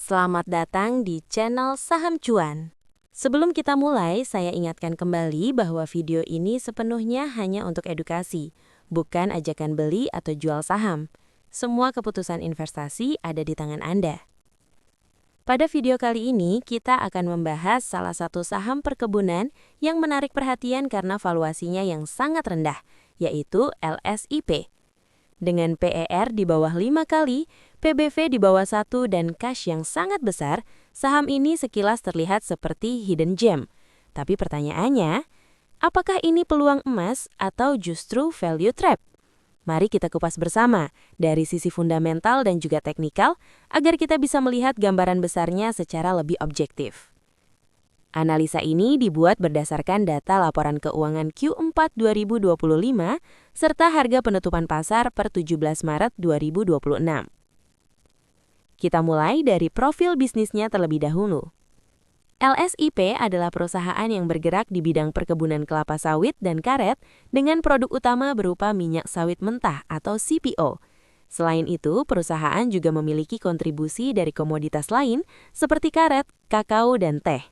Selamat datang di channel Saham Cuan. Sebelum kita mulai, saya ingatkan kembali bahwa video ini sepenuhnya hanya untuk edukasi, bukan ajakan beli atau jual saham. Semua keputusan investasi ada di tangan Anda. Pada video kali ini, kita akan membahas salah satu saham perkebunan yang menarik perhatian karena valuasinya yang sangat rendah, yaitu LSIP. Dengan PER di bawah 5 kali, PBV di bawah 1 dan cash yang sangat besar, saham ini sekilas terlihat seperti hidden gem. Tapi pertanyaannya, apakah ini peluang emas atau justru value trap? Mari kita kupas bersama dari sisi fundamental dan juga teknikal agar kita bisa melihat gambaran besarnya secara lebih objektif. Analisa ini dibuat berdasarkan data laporan keuangan Q4 2025 serta harga penutupan pasar per 17 Maret 2026. Kita mulai dari profil bisnisnya terlebih dahulu. LSIP adalah perusahaan yang bergerak di bidang perkebunan kelapa sawit dan karet dengan produk utama berupa minyak sawit mentah atau CPO. Selain itu, perusahaan juga memiliki kontribusi dari komoditas lain seperti karet, kakao, dan teh.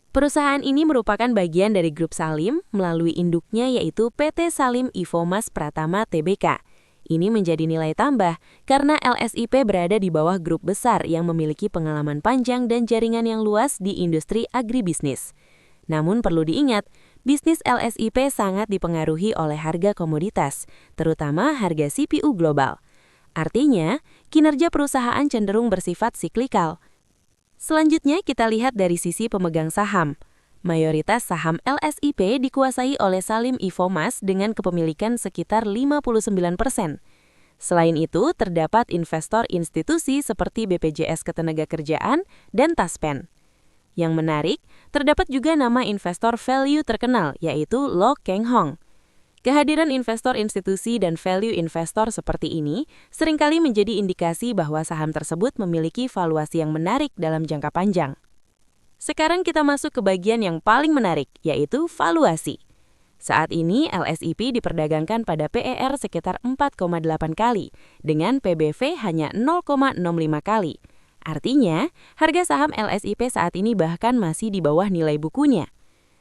Perusahaan ini merupakan bagian dari grup Salim melalui induknya yaitu PT Salim Infomas Pratama Tbk. Ini menjadi nilai tambah karena LSIP berada di bawah grup besar yang memiliki pengalaman panjang dan jaringan yang luas di industri agribisnis. Namun perlu diingat, bisnis LSIP sangat dipengaruhi oleh harga komoditas, terutama harga CPU global. Artinya, kinerja perusahaan cenderung bersifat siklikal. Selanjutnya kita lihat dari sisi pemegang saham. Mayoritas saham LSIP dikuasai oleh Salim Infomas dengan kepemilikan sekitar 59%. Selain itu, terdapat investor institusi seperti BPJS Ketenagakerjaan dan Taspen. Yang menarik, terdapat juga nama investor value terkenal yaitu Lo Keng Hong. Kehadiran investor institusi dan value investor seperti ini seringkali menjadi indikasi bahwa saham tersebut memiliki valuasi yang menarik dalam jangka panjang. Sekarang kita masuk ke bagian yang paling menarik, yaitu valuasi. Saat ini LSIP diperdagangkan pada PER sekitar 4,8 kali, dengan PBV hanya 0,65 kali. Artinya, harga saham LSIP saat ini bahkan masih di bawah nilai bukunya.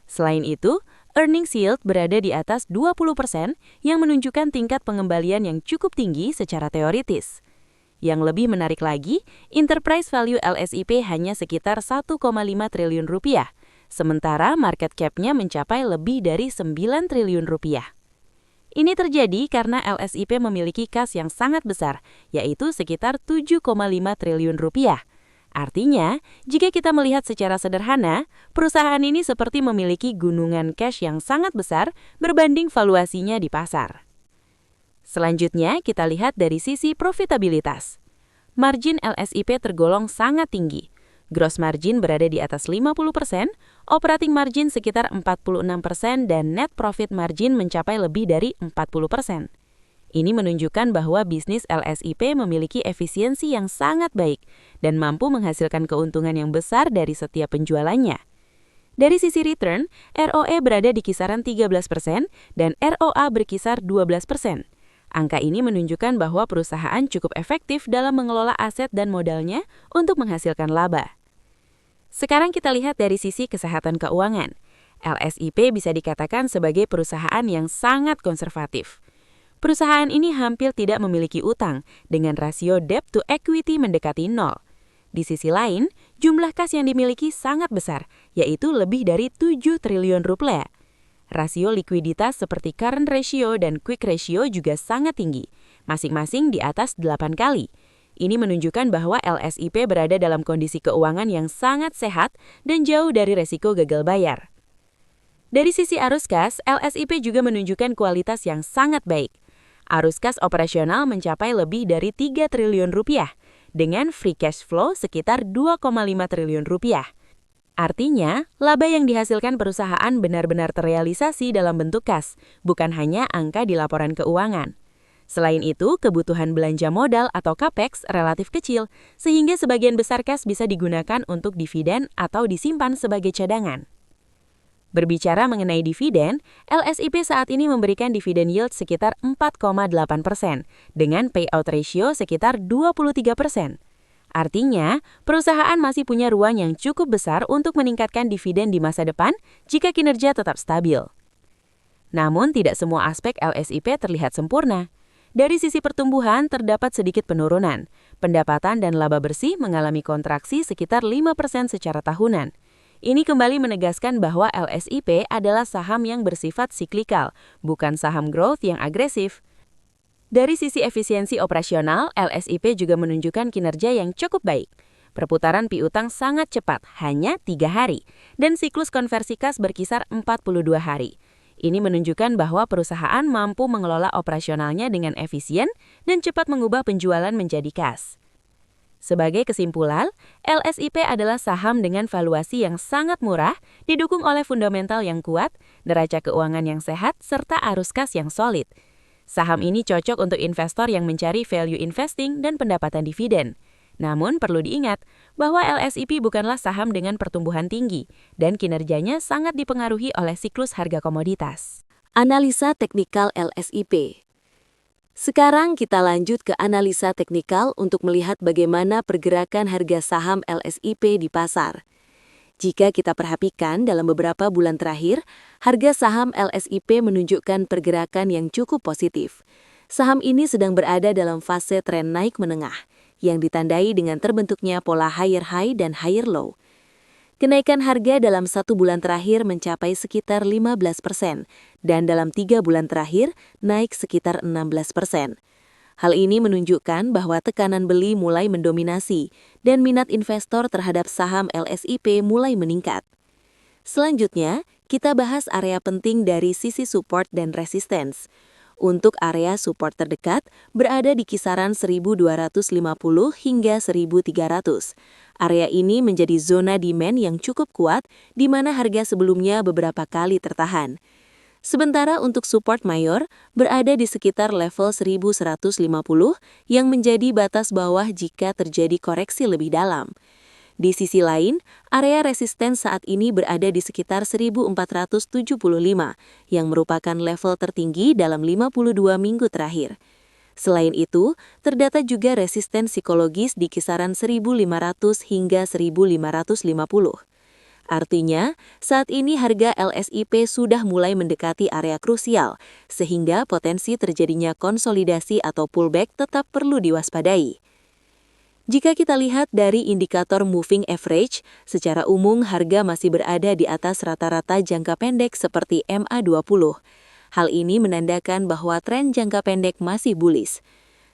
Selain itu, earnings yield berada di atas 20% yang menunjukkan tingkat pengembalian yang cukup tinggi secara teoritis. Yang lebih menarik lagi, enterprise value LSIP hanya sekitar 1,5 triliun rupiah, sementara market cap-nya mencapai lebih dari 9 triliun rupiah. Ini terjadi karena LSIP memiliki kas yang sangat besar, yaitu sekitar 7,5 triliun rupiah. Artinya, jika kita melihat secara sederhana, perusahaan ini seperti memiliki gunungan cash yang sangat besar berbanding valuasinya di pasar. Selanjutnya, kita lihat dari sisi profitabilitas. Margin LSIP tergolong sangat tinggi. Gross margin berada di atas 50%, operating margin sekitar 46%, dan net profit margin mencapai lebih dari 40%. Ini menunjukkan bahwa bisnis LSIP memiliki efisiensi yang sangat baik dan mampu menghasilkan keuntungan yang besar dari setiap penjualannya. Dari sisi return, ROE berada di kisaran 13% dan ROA berkisar 12%. Angka ini menunjukkan bahwa perusahaan cukup efektif dalam mengelola aset dan modalnya untuk menghasilkan laba. Sekarang kita lihat dari sisi kesehatan keuangan. LSIP bisa dikatakan sebagai perusahaan yang sangat konservatif. Perusahaan ini hampir tidak memiliki utang, dengan rasio debt to equity mendekati 0. Di sisi lain, jumlah kas yang dimiliki sangat besar, yaitu lebih dari 7 triliun rupiah. Rasio likuiditas seperti current ratio dan quick ratio juga sangat tinggi, masing-masing di atas 8 kali. Ini menunjukkan bahwa LSIP berada dalam kondisi keuangan yang sangat sehat dan jauh dari resiko gagal bayar. Dari sisi arus kas, LSIP juga menunjukkan kualitas yang sangat baik. Arus kas operasional mencapai lebih dari 3 triliun rupiah, dengan free cash flow sekitar 2,5 triliun rupiah. Artinya, laba yang dihasilkan perusahaan benar-benar terrealisasi dalam bentuk kas, bukan hanya angka di laporan keuangan. Selain itu, kebutuhan belanja modal atau CAPEX relatif kecil, sehingga sebagian besar kas bisa digunakan untuk dividen atau disimpan sebagai cadangan. Berbicara mengenai dividen, LSIP saat ini memberikan dividen yield sekitar 4,8% dengan payout ratio sekitar 23%. Artinya, perusahaan masih punya ruang yang cukup besar untuk meningkatkan dividen di masa depan jika kinerja tetap stabil. Namun, tidak semua aspek LSIP terlihat sempurna. Dari sisi pertumbuhan, terdapat sedikit penurunan. Pendapatan dan laba bersih mengalami kontraksi sekitar 5% secara tahunan. Ini kembali menegaskan bahwa LSIP adalah saham yang bersifat siklikal, bukan saham growth yang agresif. Dari sisi efisiensi operasional, LSIP juga menunjukkan kinerja yang cukup baik. Perputaran piutang sangat cepat, hanya 3 hari, dan siklus konversi kas berkisar 42 hari. Ini menunjukkan bahwa perusahaan mampu mengelola operasionalnya dengan efisien dan cepat mengubah penjualan menjadi kas. Sebagai kesimpulan, LSIP adalah saham dengan valuasi yang sangat murah, didukung oleh fundamental yang kuat, neraca keuangan yang sehat, serta arus kas yang solid. Saham ini cocok untuk investor yang mencari value investing dan pendapatan dividen. Namun perlu diingat bahwa LSIP bukanlah saham dengan pertumbuhan tinggi dan kinerjanya sangat dipengaruhi oleh siklus harga komoditas. Analisa teknikal LSIP. Sekarang kita lanjut ke analisa teknikal untuk melihat bagaimana pergerakan harga saham LSIP di pasar. Jika kita perhatikan dalam beberapa bulan terakhir, harga saham LSIP menunjukkan pergerakan yang cukup positif. Saham ini sedang berada dalam fase tren naik menengah, yang ditandai dengan terbentuknya pola higher high dan higher low. Kenaikan harga dalam 1 bulan terakhir mencapai sekitar 15%, dan dalam 3 bulan terakhir naik sekitar 16%. Hal ini menunjukkan bahwa tekanan beli mulai mendominasi, dan minat investor terhadap saham LSIP mulai meningkat. Selanjutnya, kita bahas area penting dari sisi support dan resistance. Untuk area support terdekat berada di kisaran 1250 hingga 1300. Area ini menjadi zona demand yang cukup kuat di mana harga sebelumnya beberapa kali tertahan. Sementara untuk support mayor berada di sekitar level 1150 yang menjadi batas bawah jika terjadi koreksi lebih dalam. Di sisi lain, area resisten saat ini berada di sekitar 1475 yang merupakan level tertinggi dalam 52 minggu terakhir. Selain itu, terdata juga resisten psikologis di kisaran 1500 hingga 1550. Artinya, saat ini harga LSIP sudah mulai mendekati area krusial, sehingga potensi terjadinya konsolidasi atau pullback tetap perlu diwaspadai. Jika kita lihat dari indikator moving average, secara umum harga masih berada di atas rata-rata jangka pendek seperti MA20. Hal ini menandakan bahwa tren jangka pendek masih bullish.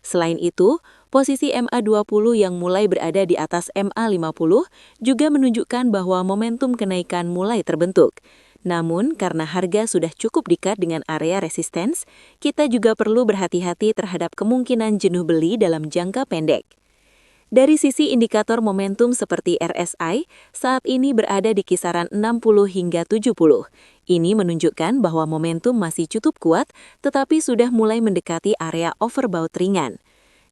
Selain itu, posisi MA20 yang mulai berada di atas MA50 juga menunjukkan bahwa momentum kenaikan mulai terbentuk. Namun, karena harga sudah cukup dekat dengan area resistance, kita juga perlu berhati-hati terhadap kemungkinan jenuh beli dalam jangka pendek. Dari sisi indikator momentum seperti RSI, saat ini berada di kisaran 60 hingga 70. Ini menunjukkan bahwa momentum masih cukup kuat, tetapi sudah mulai mendekati area overbought ringan.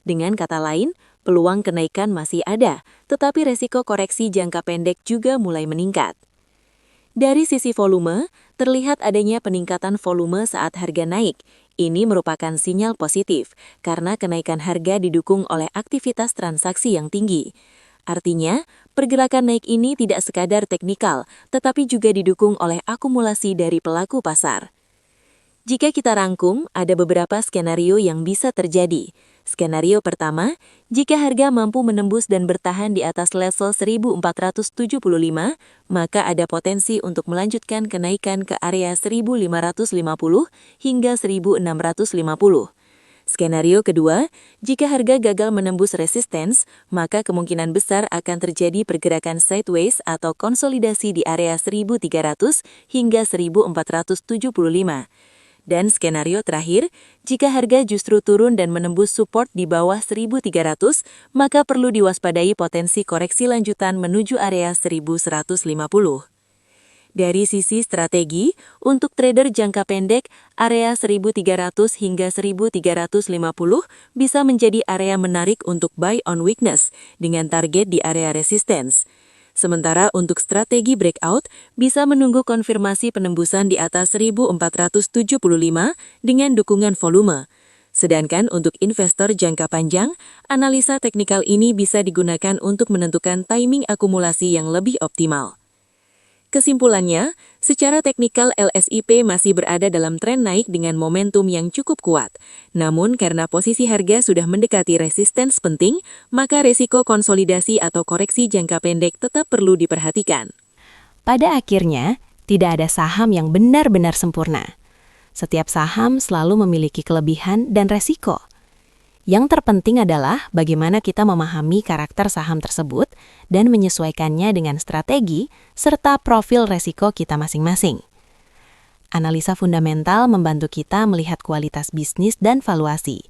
Dengan kata lain, peluang kenaikan masih ada, tetapi resiko koreksi jangka pendek juga mulai meningkat. Dari sisi volume, terlihat adanya peningkatan volume saat harga naik. Ini merupakan sinyal positif, karena kenaikan harga didukung oleh aktivitas transaksi yang tinggi. Artinya, pergerakan naik ini tidak sekadar teknikal, tetapi juga didukung oleh akumulasi dari pelaku pasar. Jika kita rangkum, ada beberapa skenario yang bisa terjadi. Skenario pertama, jika harga mampu menembus dan bertahan di atas level 1475, maka ada potensi untuk melanjutkan kenaikan ke area 1550 hingga 1650. Skenario kedua, jika harga gagal menembus resistance, maka kemungkinan besar akan terjadi pergerakan sideways atau konsolidasi di area 1300 hingga 1475. Dan skenario terakhir, jika harga justru turun dan menembus support di bawah 1300, maka perlu diwaspadai potensi koreksi lanjutan menuju area 1150. Dari sisi strategi, untuk trader jangka pendek, area 1300 hingga 1350 bisa menjadi area menarik untuk buy on weakness dengan target di area resistance. Sementara untuk strategi breakout, bisa menunggu konfirmasi penembusan di atas 1475 dengan dukungan volume. Sedangkan untuk investor jangka panjang, analisa teknikal ini bisa digunakan untuk menentukan timing akumulasi yang lebih optimal. Kesimpulannya, secara teknikal LSIP masih berada dalam tren naik dengan momentum yang cukup kuat. Namun karena posisi harga sudah mendekati resistance penting, maka resiko konsolidasi atau koreksi jangka pendek tetap perlu diperhatikan. Pada akhirnya, tidak ada saham yang benar-benar sempurna. Setiap saham selalu memiliki kelebihan dan resiko. Yang terpenting adalah bagaimana kita memahami karakter saham tersebut dan menyesuaikannya dengan strategi serta profil resiko kita masing-masing. Analisa fundamental membantu kita melihat kualitas bisnis dan valuasi.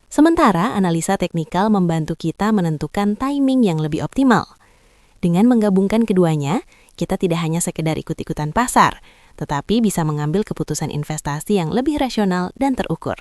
Sementara analisa teknikal membantu kita menentukan timing yang lebih optimal. Dengan menggabungkan keduanya, kita tidak hanya sekedar ikut-ikutan pasar, tetapi bisa mengambil keputusan investasi yang lebih rasional dan terukur.